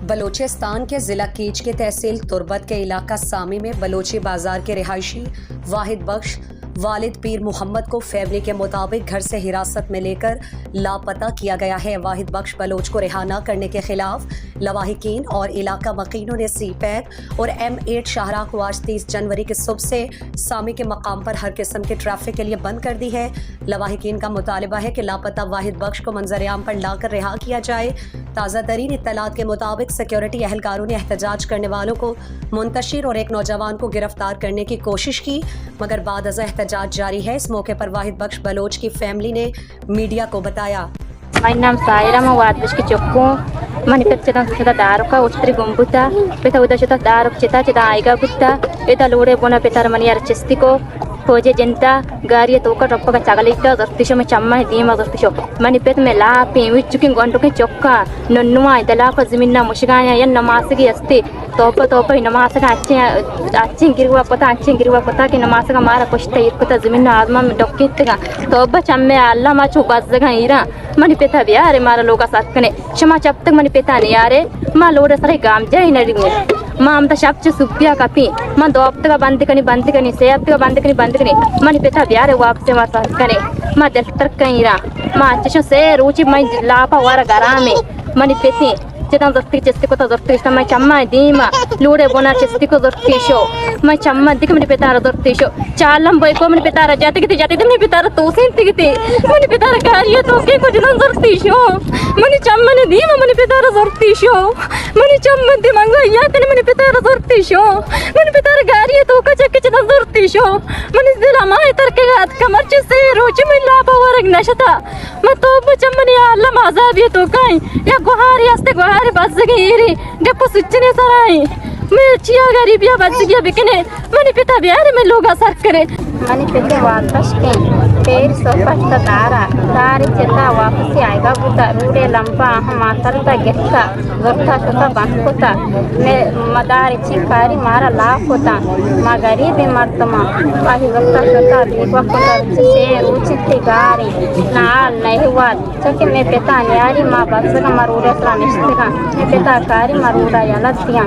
बलोचिस्तान के जिला कीच के तहसील तुर्बत के इलाका सामी में बलोची बाजार के रिहायशी वाहिद बख्श वालिद पीर मोहम्मद को फैमिली के मुताबिक घर से हिरासत में लेकर लापता किया गया है। वाहिद बख्श बलोच को रिहा न करने के खिलाफ लवाहिकीन और इलाका मकीनों ने C-पैक और M8 शाहराह को आज 30 जनवरी की सुबह से सामी के मकाम पर हर किस्म के ट्रैफिक के लिए बंद कर दी है। लवाहिकीन का मुतालबा है कि लापता वाहिद बख्श को मंजर-ए-आम पर लाकर रिहा किया जाए। ताज़ा तरीन इत्तलात के मुताबिक सिक्योरिटी एहलकारों ने एहतजाज करने वालों को मुंतशिर और एक नौजवान को गिरफ्तार करने की कोशिश की, मगर बाद अज़ एहतजाज जारी है। इस मौके पर वाहिद बख्श बलोच की फैमिली ने मीडिया को बताया। My name is Saira. I'm a Wadish Kichoko. Manifestation to the Daroka, Ustri Gumbuta, Peta Udashita Darok Chita, Aiga Gutta, Peta Lure Bona Petarmania Chestico, Poje Genta, Garia Toka, Toka Chagalita, the Fisherman Chama, Dima of the Fisho, Manipet Mela, which you can go to Choka, Nonua, the Lapa Zimina, Mushigana, and Namasaki Esti, Topa in Namasaka, Achingirua Pota, Chingirua Pota, in Namasaka Mara, Posta, Pota Zimina, Alma, Dokita, Toba Chame, Lama Chubazaira. Manipeta biare mara loga satkane shama chap tak manipeta ne yare ma loda sare gam jai na ringu ma amta shapche subya kapi ma do apta ka band kani se apta ka band kani manipeta biare wapse ma satkane ma deltar kaira ma acha se ruchi mai lapa wara garame manipeti Cetan dorti cestico to dorti sta mai chamma dima lude bona cestico dorti show mai chamma dik mani petara dorti show chalam boy ko mani petara jati mani petara to senti kiti mani petara kariya to ke ko jalan dorti show mani chamma ne dima mani petara dorti show mani chamma di manga ya kani mani petara dorti show mani petara kariya to ka chak jalan dorti show mani dila mai tarke gat kamar che se rochi mai la power gnashata ma to chamma ne alla mazabi to kai ya gohari aste gohari बस गई देखो सुचने सराई मैं chia गरीबिया बच गया बिकने money पिता बिहार में लोग असर करे मनी पिता वापस के पेड़ सोफा तारी चेता वापस आएगा बुता रूडे लंबा हम आतर का गिरता वर्ता छोटा बंद होता मैं मदारी चिकारी मारा लाख होता माँ गरीब मर्दमा वाही वर्ता छोटा बीवा कुंडल से रुचित गारी नाल नहीं हुआ चके मैं पिता न्यारी माँ बस का मरूरे सला निश्चित मैं पिता कारी मरूरा यालत दिया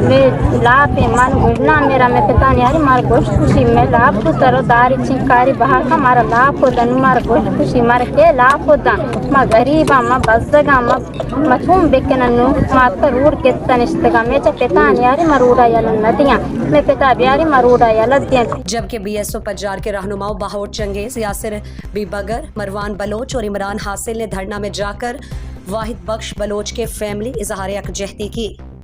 मैं लापे मन गुड़ना मेरा मैं पिता न्यारी मार गोश्त खुशी मैं लाप को तरो दारी चिकारी बहा का मारा लाप होता मार गोश्त खुशी मार के लाप होता माँ गरीबा माँ बसगा माँ मछुम बेकननु माँ का रूड के तनिश्तगा मैं च पिता न्यारी मरूरा यालन नदियाँ मैं पिता बियारी मरूरा यालत दिया। जबकि BSO पज्जार के रहनुमाओं बाहोर चंगेज, यासिर बी बगर, मरवान बलोच और इमरान हासिल ने धरना में जाकर वाहिद बख्श बलोच के फैमिली इजहार यकजहती की।